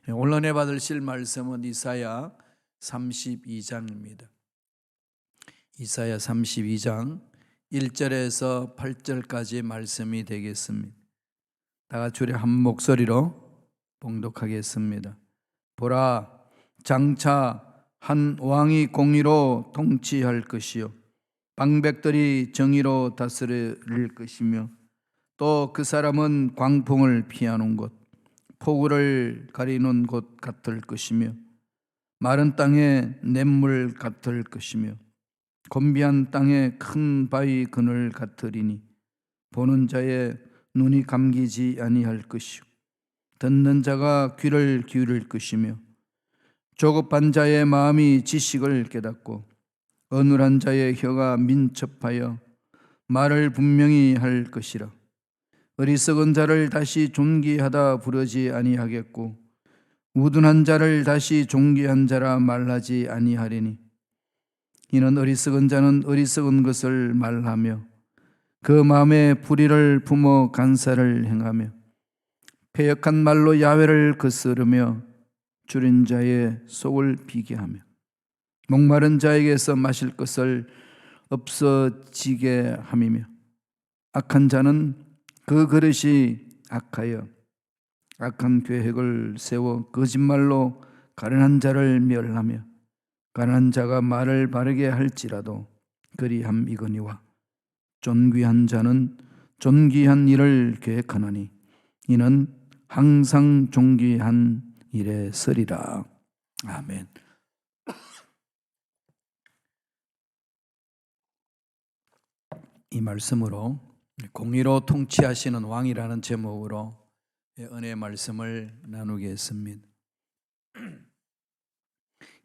오늘 은혜 받으실 말씀은 이사야 32장입니다. 이사야 32장 1절에서 8절까지 말씀이 되겠습니다. 다 같이 우리 한 목소리로 봉독하겠습니다. 보라, 장차 한 왕이 공의로 통치할 것이요 방백들이 정의로 다스릴 것이며 또 그 사람은 광풍을 피하는 곳, 폭우를 가리는 곳 같을 것이며 마른 땅에 냇물 같을 것이며 곤비한 땅에 큰 바위 그늘 같으리니 보는 자의 눈이 감기지 아니할 것이요 듣는 자가 귀를 기울일 것이며 조급한 자의 마음이 지식을 깨닫고 어눌한 자의 혀가 민첩하여 말을 분명히 할 것이라. 어리석은 자를 다시 존귀하다 부르지 아니하겠고 우둔한 자를 다시 존귀한 자라 말하지 아니하리니 이는 어리석은 자는 어리석은 것을 말하며 그 마음에 불의를 품어 간사를 행하며 패역한 말로 야훼를 거스르며 줄인 자의 속을 비게 하며 목마른 자에게서 마실 것을 없어지게 함이며 악한 자는 그 그릇이 악하여 악한 계획을 세워 거짓말로 가련한 자를 멸하며 가난한 자가 말을 바르게 할지라도 그리함이거니와 존귀한 자는 존귀한 일을 계획하나니 이는 항상 존귀한 일에 서리라. 아멘. 이 말씀으로 공의로 통치하시는 왕이라는 제목으로 은혜의 말씀을 나누겠습니다.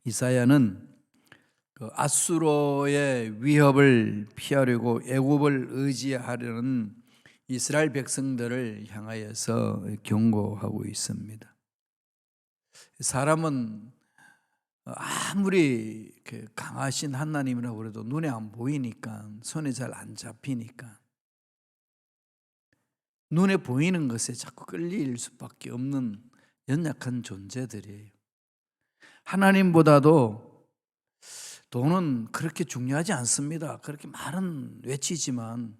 이사야는 아수르의 위협을 피하려고 애굽을 의지하려는 이스라엘 백성들을 향하여서 경고하고 있습니다. 사람은 아무리 강하신 하나님이라고 그래도 눈에 안 보이니까, 손에 잘 안 잡히니까 눈에 보이는 것에 자꾸 끌릴 수밖에 없는 연약한 존재들이에요. 하나님보다도 돈은 그렇게 중요하지 않습니다. 그렇게 말은 외치지만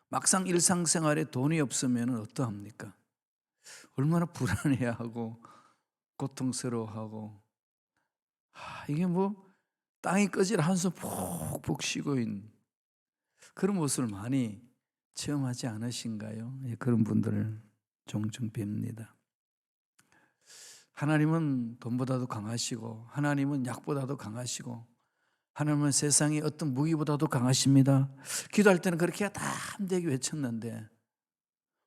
막상 일상생활에 돈이 없으면 어떠합니까? 얼마나 불안해하고 고통스러워하고, 이게 땅이 꺼지라 한숨 푹푹 쉬고 있는 그런 모습을 많이 체험하지 않으신가요? 그런 분들을 종종 뵙니다. 하나님은 돈보다도 강하시고 하나님은 약보다도 강하시고 하나님은 세상의 어떤 무기보다도 강하십니다. 기도할 때는 그렇게 담대하게 외쳤는데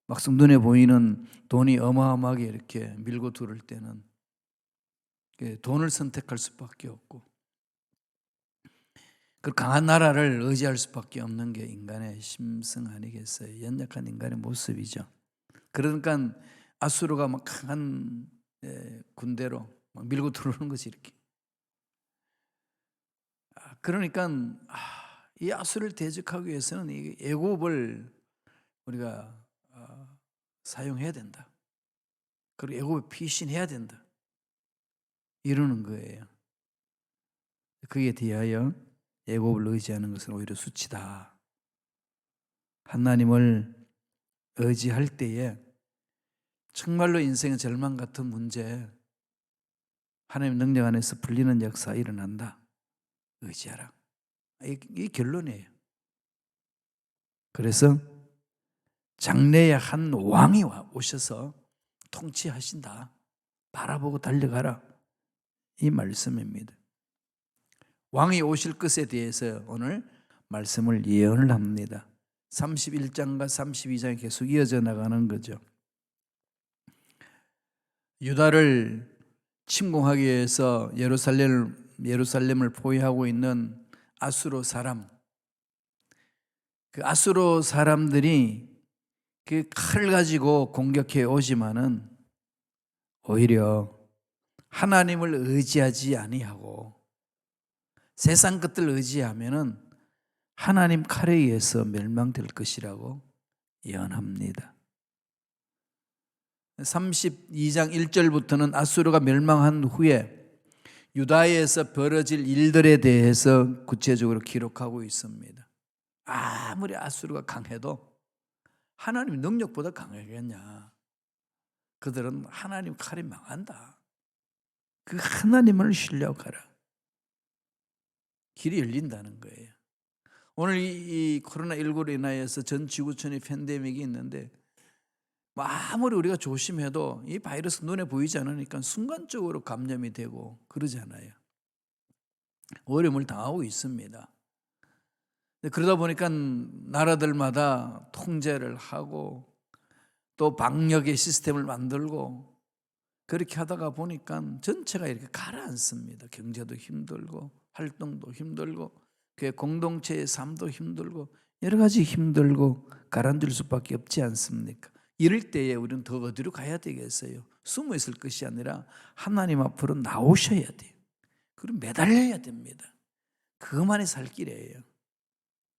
막상 눈에 보이는 돈이 어마어마하게 이렇게 밀고 들을 때는 돈을 선택할 수밖에 없고 그 강한 나라를 의지할 수밖에 없는 게 인간의 심성 아니겠어요? 연약한 인간의 모습이죠. 그러니까 아수르가 막 강한 군대로 막 밀고 들어오는 것이 이렇게. 그러니까 이 아수르를 대적하기 위해서는 이 애굽을 우리가 사용해야 된다. 그리고 애굽에 피신해야 된다. 이러는 거예요. 그에 대하여 애굽을 의지하는 것은 오히려 수치다. 하나님을 의지할 때에 정말로 인생의 절망 같은 문제, 하나님 능력 안에서 풀리는 역사 일어난다. 의지하라. 이 결론이에요. 그래서 장래에 한 왕이 오셔서 통치하신다. 바라보고 달려가라. 이 말씀입니다. 왕이 오실 것에 대해서 오늘 말씀을 예언을 합니다. 31장과 32장이 계속 이어져 나가는 거죠. 유다를 침공하기 위해서 예루살렘을 포위하고 있는 아수르 사람, 그 아수르 사람들이 그 칼을 가지고 공격해 오지만은 오히려 하나님을 의지하지 아니하고 세상 것들을 의지하면은 하나님 칼에 의해서 멸망될 것이라고 예언합니다. 32장 1절부터는 아수르가 멸망한 후에 유다에서 벌어질 일들에 대해서 구체적으로 기록하고 있습니다. 아무리 아수르가 강해도 하나님 능력보다 강하겠냐? 그들은 하나님 칼이 망한다. 그 하나님을 신뢰하라. 길이 열린다는 거예요. 오늘 이 코로나19로 인하여서 전 지구촌에 팬데믹이 있는데 아무리 우리가 조심해도 이 바이러스 눈에 보이지 않으니까 순간적으로 감염이 되고 그러잖아요. 어려움을 당하고 있습니다. 그러다 보니까 나라들마다 통제를 하고 또 방역의 시스템을 만들고 그렇게 하다가 보니까 전체가 이렇게 가라앉습니다. 경제도 힘들고 활동도 힘들고 그 공동체의 삶도 힘들고 여러 가지 힘들고 가라앉을 수밖에 없지 않습니까? 이럴 때에 우리는 더 어디로 가야 되겠어요? 숨어 있을 것이 아니라 하나님 앞으로 나오셔야 돼요. 그리고 매달려야 됩니다. 그것만이 살 길이에요.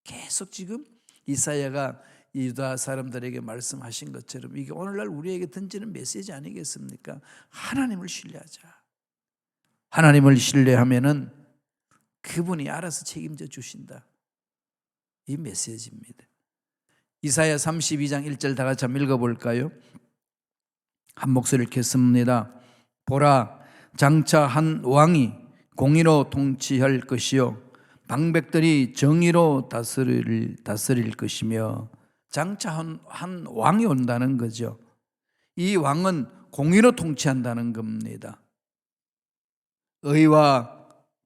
계속 지금 이사야가 유다 사람들에게 말씀하신 것처럼 이게 오늘날 우리에게 던지는 메시지 아니겠습니까? 하나님을 신뢰하자. 하나님을 신뢰하면은 그분이 알아서 책임져 주신다. 이 메시지입니다. 이사야 32장 1절 다 같이 한번 읽어볼까요? 한 목소리를 켰습니다. 보라, 장차 한 왕이 공의로 통치할 것이요 방백들이 정의로 다스릴 것이며, 장차 한 왕이 온다는 거죠. 이 왕은 공의로 통치한다는 겁니다. 의와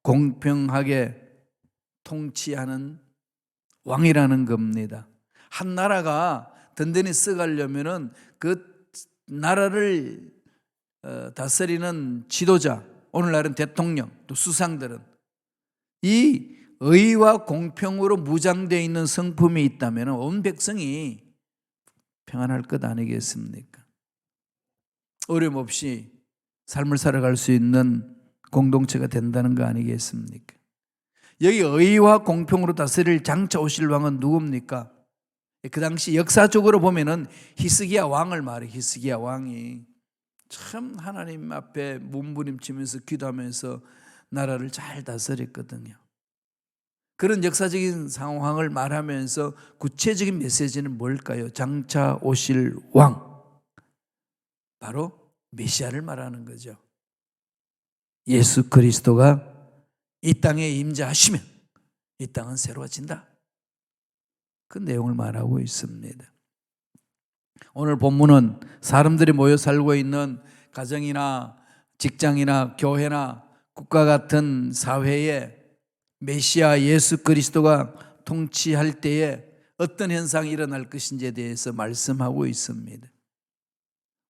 공평하게 통치하는 왕이라는 겁니다. 한 나라가 든든히 써가려면은 그 나라를 다스리는 지도자, 오늘날은 대통령, 또 수상들은 이 의와 공평으로 무장되어 있는 성품이 있다면 온 백성이 평안할 것 아니겠습니까? 어려움 없이 삶을 살아갈 수 있는 공동체가 된다는 거 아니겠습니까? 여기 의와 공평으로 다스릴 장차 오실 왕은 누굽니까? 그 당시 역사적으로 보면은 히스기야 왕을 말해. 히스기야 왕이 참 하나님 앞에 몸부림치면서 기도하면서 나라를 잘 다스렸거든요. 그런 역사적인 상황을 말하면서 구체적인 메시지는 뭘까요? 장차 오실 왕, 바로 메시아를 말하는 거죠. 예수 그리스도가 이 땅에 임재하시면 이 땅은 새로워진다. 그 내용을 말하고 있습니다. 오늘 본문은 사람들이 모여 살고 있는 가정이나 직장이나 교회나 국가 같은 사회에 메시아 예수 그리스도가 통치할 때에 어떤 현상이 일어날 것인지에 대해서 말씀하고 있습니다.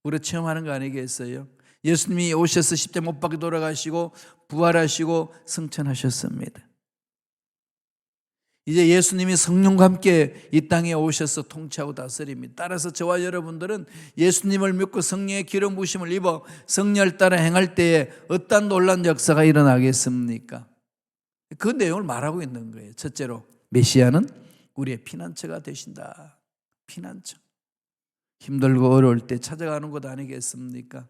우리가 체험하는 거 아니겠어요? 예수님이 오셔서 십자가 못 박혀 돌아가시고 부활하시고 승천하셨습니다. 이제 예수님이 성령과 함께 이 땅에 오셔서 통치하고 다스립니다. 따라서 저와 여러분들은 예수님을 믿고 성령의 기름 부으심을 입어 성령을 따라 행할 때에 어떤 놀라운 역사가 일어나겠습니까? 그 내용을 말하고 있는 거예요. 첫째로 메시아는 우리의 피난처가 되신다. 피난처. 힘들고 어려울 때 찾아가는 곳 아니겠습니까?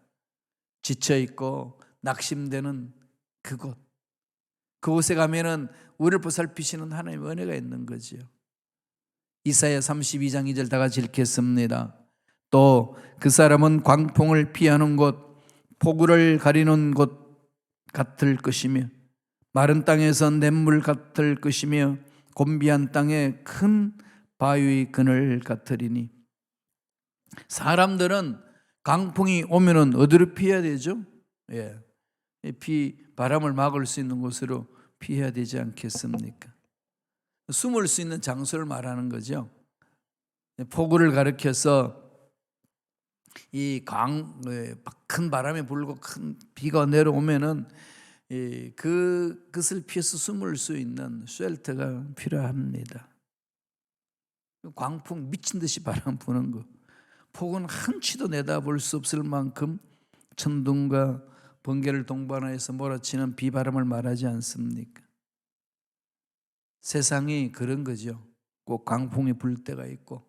지쳐있고 낙심되는 그곳. 그곳에 가면은 우리를 보살피시는 하나님의 은혜가 있는 거지요. 이사야 32장 2절 다 같이 읽겠습니다. 또 그 사람은 광풍을 피하는 곳, 폭우를 가리는 곳 같을 것이며 마른 땅에서 냇물 같을 것이며 곤비한 땅에 큰 바위 그늘 같으리니. 사람들은 강풍이 오면은 어디로 피해야 되죠? 바람을 막을 수 있는 곳으로 피해야 되지 않겠습니까? 숨을 수 있는 장소를 말하는 거죠. 폭우를 가리켜서 큰 바람이 불고 큰 비가 내려오면은 그것을 피해서 숨을 수 있는 쉘터가 필요합니다. 광풍 미친 듯이 바람 부는 거, 폭은 한치도 내다볼 수 없을 만큼 천둥과 번개를 동반하여서 몰아치는 비바람을 말하지 않습니까? 세상이 그런 거죠. 꼭 광풍이 불 때가 있고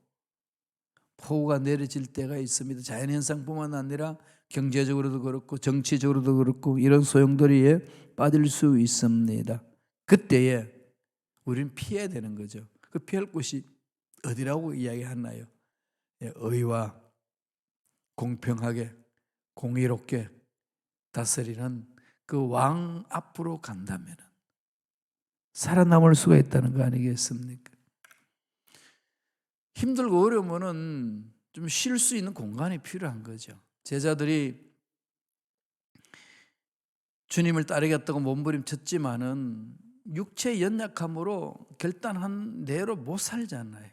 폭우가 내려질 때가 있습니다. 자연현상뿐만 아니라 경제적으로도 그렇고 정치적으로도 그렇고 이런 소용돌이에 빠질 수 있습니다. 그때에 우리는 피해야 되는 거죠. 그 피할 곳이 어디라고 이야기하나요? 의와 공평하게 공의롭게 다스리는 그 왕 앞으로 간다면 살아남을 수가 있다는 거 아니겠습니까? 힘들고 어려우면은 좀 쉴 수 있는 공간이 필요한 거죠. 제자들이 주님을 따르겠다고 몸부림쳤지만은 육체의 연약함으로 결단한 대로 못 살잖아요.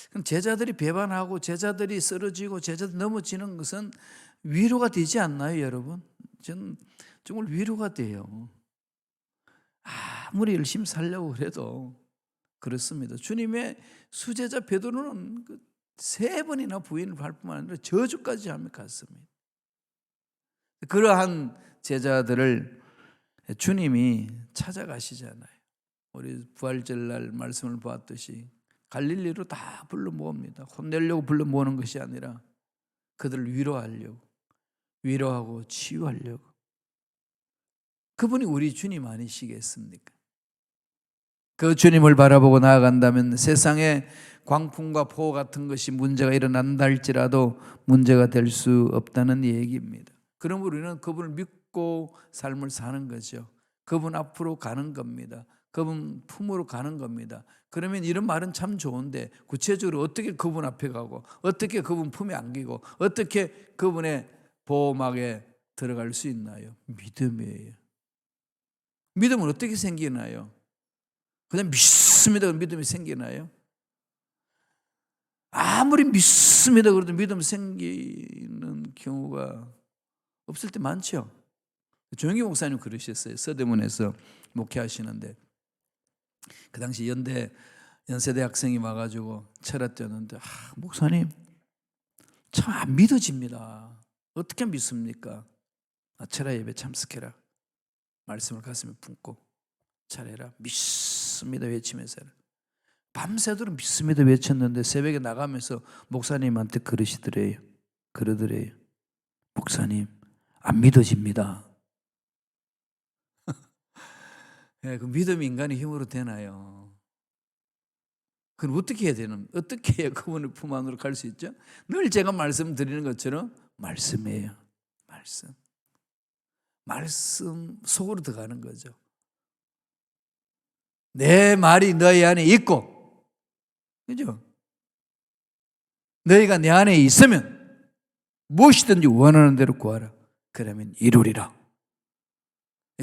그럼 제자들이 배반하고 제자들이 쓰러지고 제자들이 넘어지는 것은 위로가 되지 않나요, 여러분? 저는 정말 위로가 돼요. 아무리 열심히 살려고 해도 그렇습니다. 주님의 수제자 베드로는 3번이나 부인을 할 뿐만 아니라 저주까지 하며 갔습니다. 그러한 제자들을 주님이 찾아가시잖아요. 우리 부활절날 말씀을 보았듯이 갈릴리로 다 불러 모읍니다. 혼내려고 불러 모으는 것이 아니라 그들을 위로하려고, 위로하고 치유하려고. 그분이 우리 주님 아니시겠습니까? 그 주님을 바라보고 나아간다면 세상에 광풍과 폭우 같은 것이 문제가 일어난다 할지라도 문제가 될 수 없다는 얘기입니다. 그럼 우리는 그분을 믿고 삶을 사는 거죠. 그분 앞으로 가는 겁니다. 그분 품으로 가는 겁니다. 그러면 이런 말은 참 좋은데 구체적으로 어떻게 그분 앞에 가고 어떻게 그분 품에 안기고 어떻게 그분의 보호막에 들어갈 수 있나요? 믿음이에요. 믿음은 어떻게 생기나요? 그냥 믿습니다. 믿음이 생기나요? 아무리 믿습니다. 그래도 믿음 생기는 경우가 없을 때 많죠. 조영기 목사님 그러셨어요. 서대문에서 목회하시는데 그 당시 연세대 학생이 와가지고 철학 뛰었는데 목사님 참 안 믿어집니다. 어떻게 믿습니까? 철학 예배 참석해라. 말씀을 가슴에 품고 잘해라. 믿습니다 외치면서 해라. 밤새도록 믿습니다 외쳤는데 새벽에 나가면서 목사님한테 그러더래요. 목사님 안 믿어집니다. 네, 그 믿음이 인간의 힘으로 되나요? 그럼 어떻게 해야 되는? 어떻게 해야 그분의 품 안으로 갈 수 있죠? 늘 제가 말씀드리는 것처럼 말씀이에요. 말씀 속으로 들어가는 거죠. 내 말이 너희 안에 있고, 그죠? 너희가 내 안에 있으면 무엇이든지 원하는 대로 구하라. 그러면 이루리라.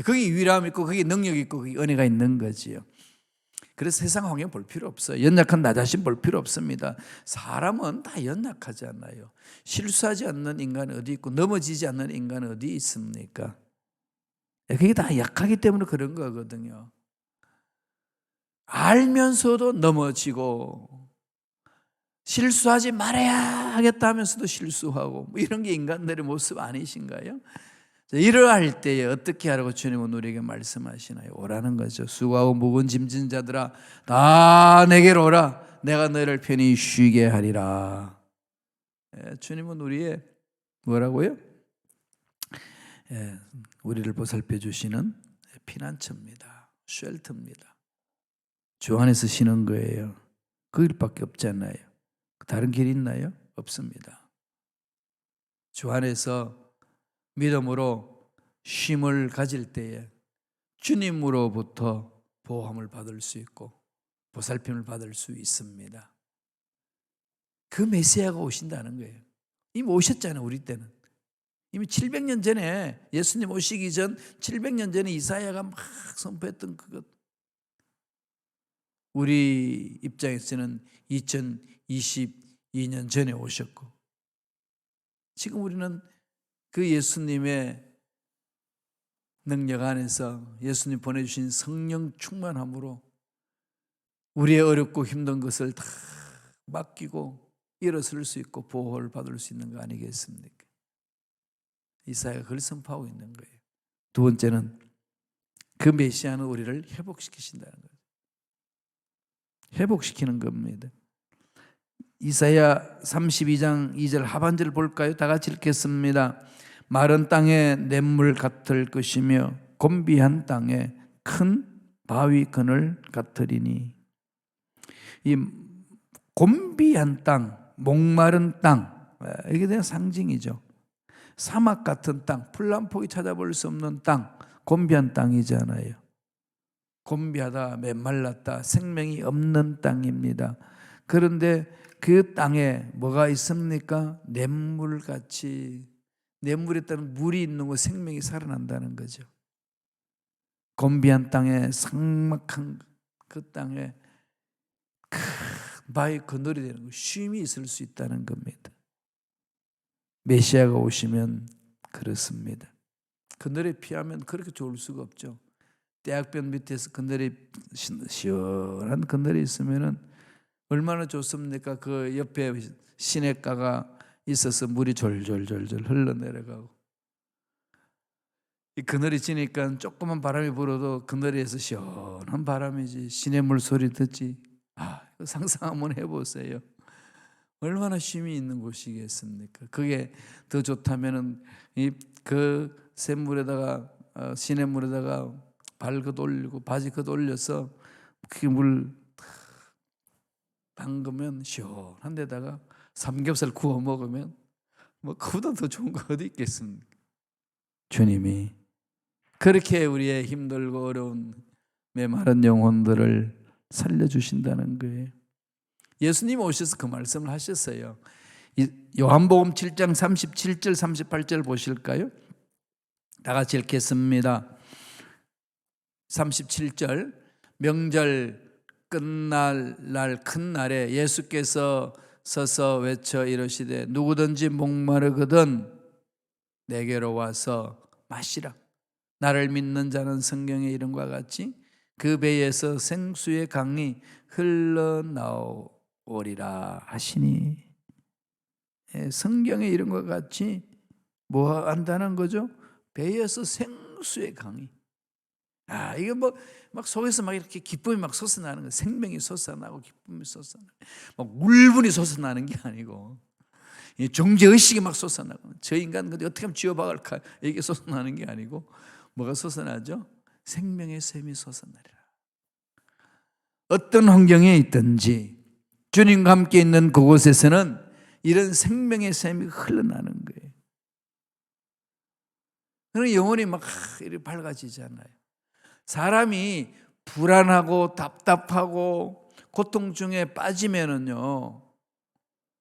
거기 위로함이 있고, 거기 능력이 있고, 거기 은혜가 있는 거지요. 그래서 세상 환경 볼 필요 없어요. 연약한 나 자신 볼 필요 없습니다. 사람은 다 연약하잖아요. 실수하지 않는 인간은 어디 있고 넘어지지 않는 인간은 어디 있습니까? 그게 다 약하기 때문에 그런 거거든요. 알면서도 넘어지고 실수하지 말아야 하겠다 하면서도 실수하고 이런 게 인간들의 모습 아니신가요? 이러할 때에 어떻게 하라고 주님은 우리에게 말씀하시나요? 오라는 거죠. 수고하고 무거운 짐진 자들아 다 내게로 오라. 내가 너희를 편히 쉬게 하리라. 주님은 우리의 뭐라고요? 우리를 보살펴 주시는 피난처입니다. 쉘터입니다. 주 안에서 쉬는 거예요. 그 길밖에 없잖아요. 다른 길이 있나요? 없습니다. 주 안에서 믿음으로 쉼을 가질 때에 주님으로부터 보호함을 받을 수 있고 보살핌을 받을 수 있습니다. 그 메시아가 오신다는 거예요. 이미 오셨잖아요. 우리 때는. 이미 700년 전에 예수님 오시기 전 700년 전에 이사야가 막 선포했던 그것. 우리 입장에서는 2022년 전에 오셨고 지금 우리는 그 예수님의 능력 안에서 예수님 보내주신 성령 충만함으로 우리의 어렵고 힘든 것을 다 맡기고 일어설 수 있고 보호를 받을 수 있는 거 아니겠습니까? 이사야가 그걸 선포하고 있는 거예요. 두 번째는 그 메시아는 우리를 회복시키신다는 거예요. 회복시키는 겁니다. 이사야 32장 2절 하반절 볼까요? 다 같이 읽겠습니다. 마른 땅에 냇물 같을 것이며 곤비한 땅에 큰 바위 그늘 같으리니. 이 곤비한 땅, 목마른 땅, 이게 대한 상징이죠. 사막 같은 땅, 풀 한 폭이 찾아볼 수 없는 땅, 곤비한 땅이잖아요. 곤비하다, 메말랐다, 생명이 없는 땅입니다. 그런데 그 땅에 뭐가 있습니까? 냇물같이, 냇물에 따른 물이 있는 곳 생명이 살아난다는 거죠. 곤비한 땅에, 삭막한 그 땅에 큰 바위 그늘이 되는 거, 쉼이 있을 수 있다는 겁니다. 메시아가 오시면 그렇습니다. 그늘에 피하면 그렇게 좋을 수가 없죠. 대학변 밑에서 그늘이, 시원한 그늘이 있으면 얼마나 좋습니까? 그 옆에 시냇가가 있어서 물이 졸졸졸졸 흘러내려가고, 이 그늘이 지니까 조그만 바람이 불어도 그늘에서 시원한 바람이지, 시냇물 소리 듣지. 상상 한번 해보세요. 얼마나 쉼이 있는 곳이겠습니까? 그게 더 좋다면은 그 샘물에다가, 시냇물에다가 발 걷어올리고 바지 걷어올려서 그 물 담그면 시원한 데다가 삼겹살 구워 먹으면 뭐 그보다 더 좋은 거 어디 있겠습니까? 주님이 그렇게 우리의 힘들고 어려운 메마른 영혼들을 살려주신다는 거예요. 예수님 오셔서 그 말씀을 하셨어요. 요한복음 7장 37절 38절 보실까요? 다 같이 읽겠습니다. 37절, 명절 끝날 날 큰 날에 예수께서 서서 외쳐 이르시되 누구든지 목마르거든 내게로 와서 마시라. 나를 믿는 자는 성경에 이름과 같이 그 배에서 생수의 강이 흘러나오리라 하시니. 성경에 이름과 같이 뭐 한다는 거죠? 배에서 생수의 강이. 이게 뭐 막 속에서 막 이렇게 기쁨이 막 솟아나는 거, 생명이 솟아나고 기쁨이 솟아나고, 막 울분이 솟아나는 게 아니고, 정죄 의식이 막 솟아나고, 저 인간 근데 어떻게 하면 쥐어박을까, 이게 솟아나는 게 아니고, 뭐가 솟아나죠? 생명의 샘이 솟아나리라. 어떤 환경에 있든지 주님과 함께 있는 그곳에서는 이런 생명의 샘이 흘러나는 거예요. 그러면 영혼이 막 이렇게 밝아지잖아요. 사람이 불안하고 답답하고 고통 중에 빠지면은요,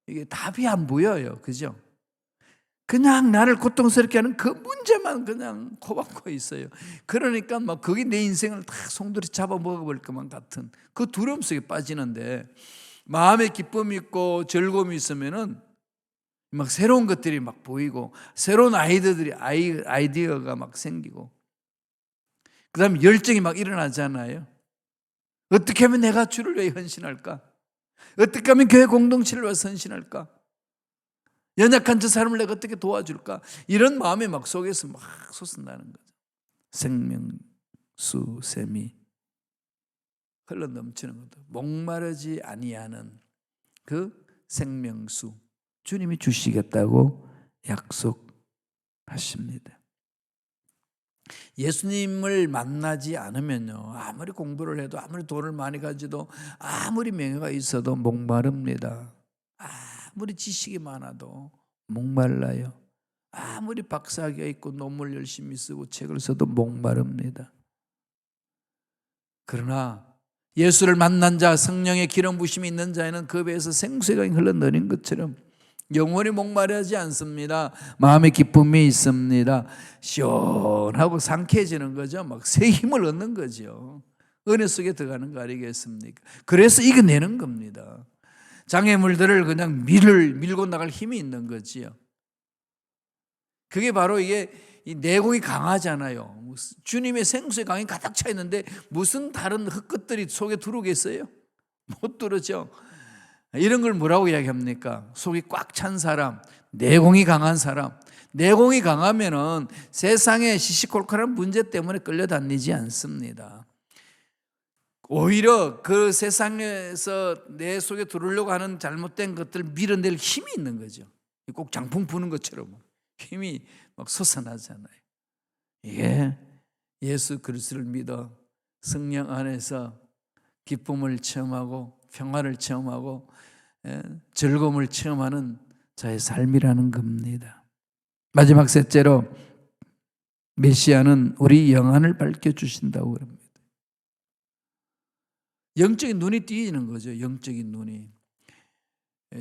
이게 답이 안 보여요. 그죠? 그냥 나를 고통스럽게 하는 그 문제만 그냥 코박고 있어요. 그러니까 막 그게 내 인생을 다 송두리 잡아먹어버릴 것만 같은 그 두려움 속에 빠지는데, 마음에 기쁨이 있고 즐거움이 있으면은 막 새로운 것들이 막 보이고, 새로운 아이디어가 막 생기고, 그 다음에 열정이 막 일어나잖아요. 어떻게 하면 내가 주를 위해 헌신할까? 어떻게 하면 교회 공동체를 위해서 헌신할까? 연약한 저 사람을 내가 어떻게 도와줄까? 이런 마음이 막 속에서 막 솟아나는 거죠. 생명수 샘이 흘러 넘치는 것도, 목마르지 아니하는 그 생명수 주님이 주시겠다고 약속하십니다. 예수님을 만나지 않으면요, 아무리 공부를 해도, 아무리 돈을 많이 가지도, 아무리 명예가 있어도 목마릅니다. 아무리 지식이 많아도 목말라요. 아무리 박사학위가 있고 논문을 열심히 쓰고 책을 써도 목마릅니다. 그러나 예수를 만난 자, 성령의 기름 부심이 있는 자에는 그 배에서 생수의 강이 흘러내리는 것처럼 영원히 목마르지 않습니다. 마음의 기쁨이 있습니다. 시원하고 상쾌해지는 거죠. 막 새 힘을 얻는 거죠. 은혜 속에 들어가는 거 아니겠습니까? 그래서 이겨내는 겁니다. 장애물들을 그냥 밀고 나갈 힘이 있는 거지요. 그게 바로 이게 이 내공이 강하잖아요. 주님의 생수의 강이 가득 차 있는데 무슨 다른 흙것들이 속에 들어오겠어요? 못 들어오죠. 이런 걸 뭐라고 이야기합니까? 속이 꽉 찬 사람, 내공이 강한 사람. 내공이 강하면은 세상의 시시콜콜한 문제 때문에 끌려다니지 않습니다. 오히려 그 세상에서 내 속에 들어오려고 하는 잘못된 것들을 밀어낼 힘이 있는 거죠. 꼭 장풍 부는 것처럼 힘이 막 솟아나잖아요. 이게 예수 그리스도를 믿어 성령 안에서 기쁨을 체험하고 평화를 체험하고 즐거움을 체험하는 자의 삶이라는 겁니다. 마지막 셋째로 메시아는 우리 영안을 밝혀주신다고 합니다. 영적인 눈이 띄이는 거죠. 영적인 눈이.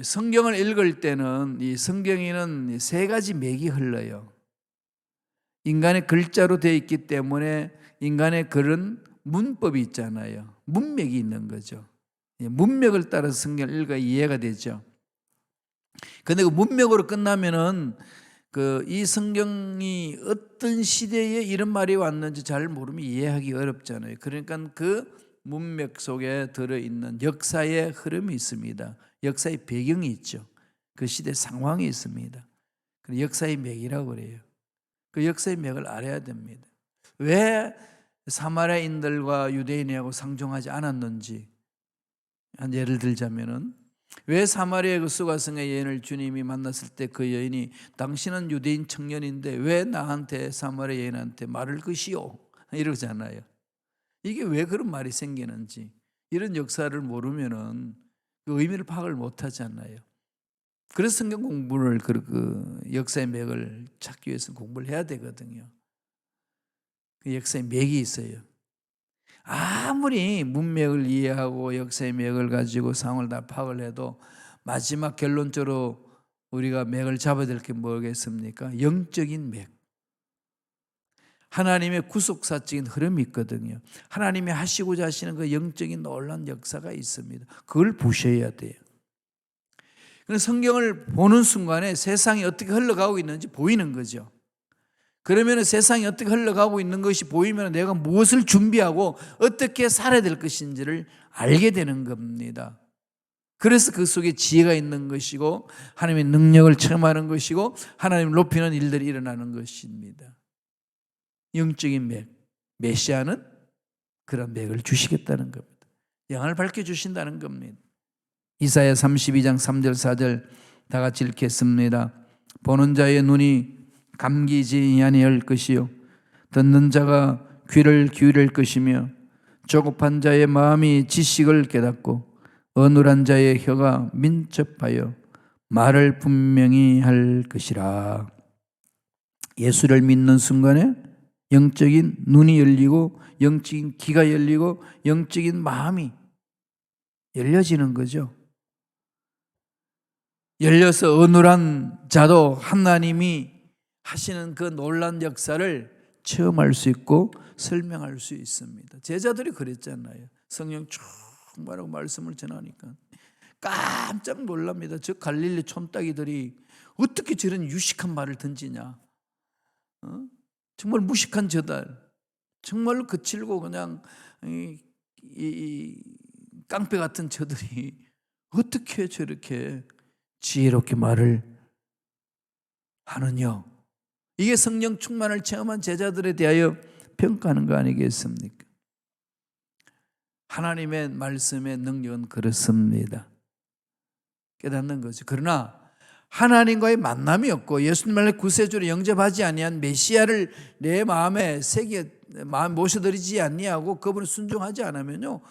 성경을 읽을 때는 이 성경에는 세 가지 맥이 흘러요. 인간의 글자로 되어 있기 때문에 인간의 글은 문법이 있잖아요. 문맥이 있는 거죠. 문맥을 따라서 성경을 읽어야 이해가 되죠. 그런데 그 문맥으로 끝나면은 이 성경이 어떤 시대에 이런 말이 왔는지 잘 모르면 이해하기 어렵잖아요. 그러니까 그 문맥 속에 들어있는 역사의 흐름이 있습니다. 역사의 배경이 있죠. 그 시대 상황이 있습니다. 역사의 맥이라고 그래요. 그 역사의 맥을 알아야 됩니다. 왜 사마리아인들과 유대인하고 상종하지 않았는지 한 예를 들자면은 왜 사마리아 그 수가성의 여인을 주님이 만났을 때 그 여인이 당신은 유대인 청년인데 왜 나한테 사마리아 여인한테 말을 것이오 이러잖아요. 이게 왜 그런 말이 생기는지 이런 역사를 모르면은 그 의미를 파악을 못 하잖아요. 그래서 성경 공부를 그 역사의 맥을 찾기 위해서 공부를 해야 되거든요. 그 역사의 맥이 있어요. 아무리 문맥을 이해하고 역사의 맥을 가지고 상황을 다 파악을 해도 마지막 결론적으로 우리가 맥을 잡아야 될 게 뭐겠습니까? 영적인 맥. 하나님의 구속사적인 흐름이 있거든요. 하나님이 하시고자 하시는 그 영적인 놀라운 역사가 있습니다. 그걸 보셔야 돼요. 성경을 보는 순간에 세상이 어떻게 흘러가고 있는지 보이는 거죠. 그러면 세상이 어떻게 흘러가고 있는 것이 보이면 내가 무엇을 준비하고 어떻게 살아야 될 것인지를 알게 되는 겁니다. 그래서 그 속에 지혜가 있는 것이고 하나님의 능력을 체험하는 것이고 하나님을 높이는 일들이 일어나는 것입니다. 영적인 맥, 메시아는 그런 맥을 주시겠다는 겁니다. 영안을 밝혀주신다는 겁니다. 이사야 32장 3절 4절 다 같이 읽겠습니다. 보는 자의 눈이 감기지 아니할 것이요 듣는 자가 귀를 기울일 것이며 조급한 자의 마음이 지식을 깨닫고 어눌한 자의 혀가 민첩하여 말을 분명히 할 것이라. 예수를 믿는 순간에 영적인 눈이 열리고 영적인 귀가 열리고 영적인 마음이 열려지는 거죠. 열려서 어눌한 자도 하나님이 하시는 그 놀라운 역사를 체험할 수 있고 설명할 수 있습니다. 제자들이 그랬잖아요. 성령 충만하고 말씀을 전하니까 깜짝 놀랍니다. 저 갈릴리 촌따기들이 어떻게 저런 유식한 말을 던지냐. 정말 무식한 저들, 정말로 거칠고 그냥 이 깡패 같은 저들이 어떻게 저렇게 지혜롭게 말을 하느냐. 이게 성령 충만을 체험한 제자들에 대하여 평가하는 거 아니겠습니까? 하나님의 말씀의 능력은 그렇습니다. 깨닫는 거죠. 그러나 하나님과의 만남이 없고 예수님을 구세주로 영접하지 아니한 메시아를 내 마음에 마음 모셔드리지 아니하고 그분을 순종하지 않으면요,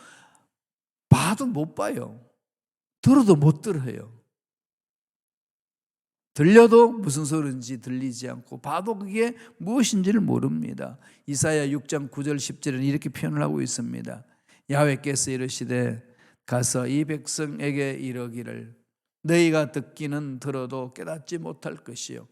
봐도 못 봐요. 들어도 못 들어요. 들려도 무슨 소리인지 들리지 않고 봐도 그게 무엇인지를 모릅니다. 이사야 6장 9절 10절은 이렇게 표현을 하고 있습니다. 야훼께서 이르시되 가서 이 백성에게 이르기를 너희가 듣기는 들어도 깨닫지 못할 것이요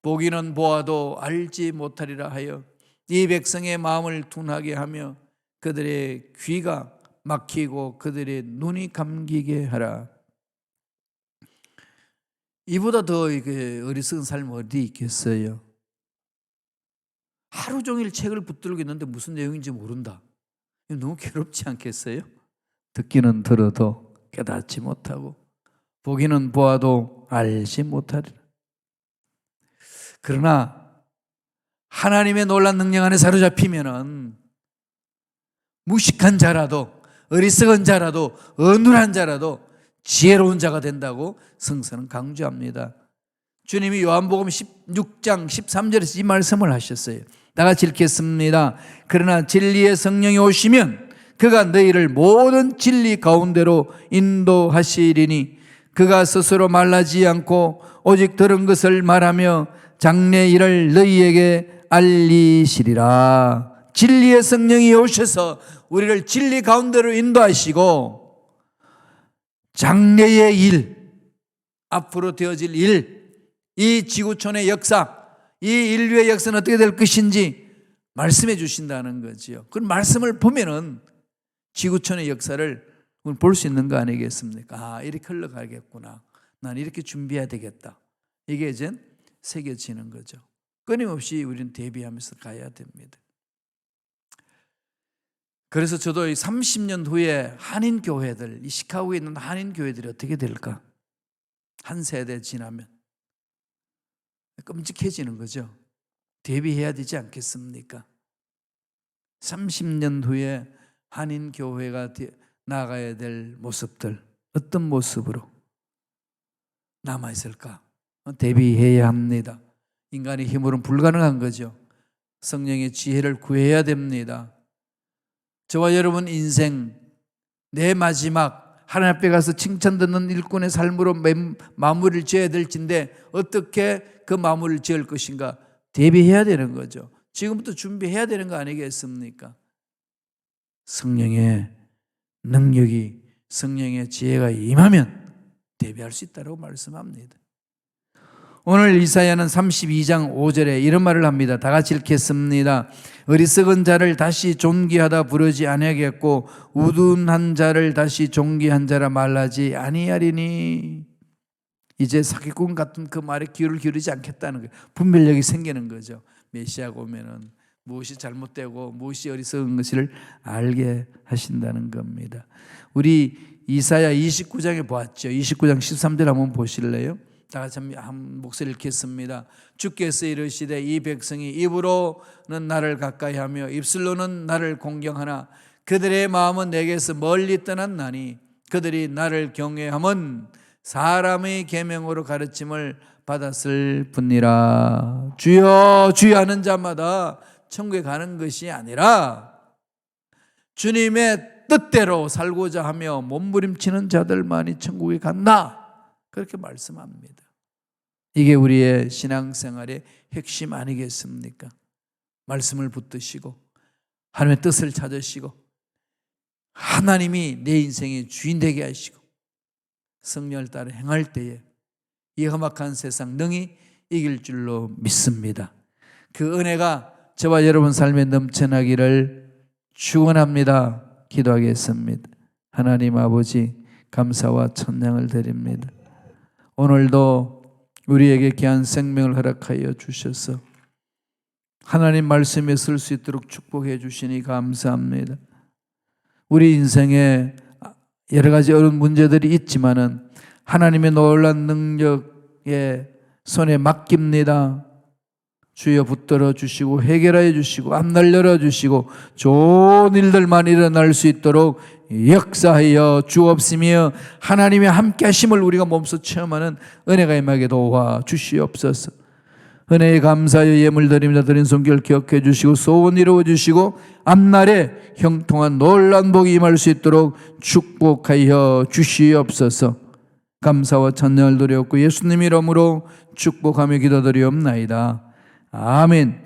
보기는 보아도 알지 못하리라 하여 이 백성의 마음을 둔하게 하며 그들의 귀가 막히고 그들의 눈이 감기게 하라. 이보다 더 어리석은 삶 어디 있겠어요? 하루 종일 책을 붙들고 있는데 무슨 내용인지 모른다. 너무 괴롭지 않겠어요? 듣기는 들어도 깨닫지 못하고 보기는 보아도 알지 못하리라. 그러나 하나님의 놀라운 능력 안에 사로잡히면은 무식한 자라도 어리석은 자라도 어눌한 자라도 지혜로운 자가 된다고 성서는 강조합니다. 주님이 요한복음 16장 13절에서 이 말씀을 하셨어요. 다 같이 읽겠습니다. 그러나 진리의 성령이 오시면 그가 너희를 모든 진리 가운데로 인도하시리니 그가 스스로 말하지 않고 오직 들은 것을 말하며 장래 일을 너희에게 알리시리라. 진리의 성령이 오셔서 우리를 진리 가운데로 인도하시고 장래의 일, 앞으로 되어질 일, 이 지구촌의 역사, 이 인류의 역사는 어떻게 될 것인지 말씀해 주신다는 거지요. 그 말씀을 보면은 지구촌의 역사를 볼 수 있는 거 아니겠습니까? 아, 이렇게 흘러가겠구나. 난 이렇게 준비해야 되겠다. 이게 이제 새겨지는 거죠. 끊임없이 우리는 대비하면서 가야 됩니다. 그래서 저도 30년 후에 한인교회들, 이 시카고에 있는 한인교회들이 어떻게 될까? 한 세대 지나면 끔찍해지는 거죠. 대비해야 되지 않겠습니까? 30년 후에 한인교회가 나가야 될 모습들, 어떤 모습으로 남아있을까? 대비해야 합니다. 인간의 힘으로는 불가능한 거죠. 성령의 지혜를 구해야 됩니다. 저와 여러분 인생 내 마지막 하나님 앞에 가서 칭찬 듣는 일꾼의 삶으로 마무리를 지어야 될진데 어떻게 그 마무리를 지을 것인가 대비해야 되는 거죠. 지금부터 준비해야 되는 거 아니겠습니까? 성령의 능력이, 성령의 지혜가 임하면 대비할 수 있다고 말씀합니다. 오늘 이사야는 32장 5절에 이런 말을 합니다. 다 같이 읽겠습니다. 어리석은 자를 다시 존귀하다 부르지 아니하겠고 우둔한 자를 다시 존귀한 자라 말하지 아니하리니. 이제 사기꾼 같은 그 말에 귀를 기울이지 않겠다는 거예요. 분별력이 생기는 거죠. 메시아가 오면은 무엇이 잘못되고 무엇이 어리석은 것을 알게 하신다는 겁니다. 우리 이사야 29장에 보았죠. 29장 13절 한번 보실래요? 다 같이 한 목소리 읽겠습니다. 주께서 이르시되 이 백성이 입으로는 나를 가까이하며 입술로는 나를 공경하나 그들의 마음은 내게서 멀리 떠났나니 그들이 나를 경외함은 사람의 계명으로 가르침을 받았을 뿐이라. 주여 주여 하는 자마다 천국에 가는 것이 아니라 주님의 뜻대로 살고자 하며 몸부림치는 자들만이 천국에 간다. 그렇게 말씀합니다. 이게 우리의 신앙생활의 핵심 아니겠습니까? 말씀을 붙드시고 하나님의 뜻을 찾으시고 하나님이 내 인생의 주인 되게 하시고 성령을 따라 행할 때에 이 험악한 세상 능히 이길 줄로 믿습니다. 그 은혜가 저와 여러분 삶에 넘쳐나기를 축원합니다. 기도하겠습니다. 하나님 아버지 감사와 찬양을 드립니다. 오늘도 우리에게 귀한 생명을 허락하여 주셔서 하나님 말씀에 설 수 있도록 축복해 주시니 감사합니다. 우리 인생에 여러 가지 어려운 문제들이 있지만은 하나님의 놀라운 능력에 손에 맡깁니다. 주여 붙들어 주시고 해결하여 주시고 앞날 열어주시고 좋은 일들만 일어날 수 있도록 역사하여 주옵시며 하나님의 함께 하심을 우리가 몸소 체험하는 은혜가 임하게 도와 주시옵소서. 은혜에 감사하여 예물 드립니다. 드린 손길 기억해 주시고 소원 이루어 주시고 앞날에 형통한 놀라운 복이 임할 수 있도록 축복하여 주시옵소서. 감사와 찬양을 드렸고 예수님 이름으로 축복하며 기도드리옵나이다. 아멘.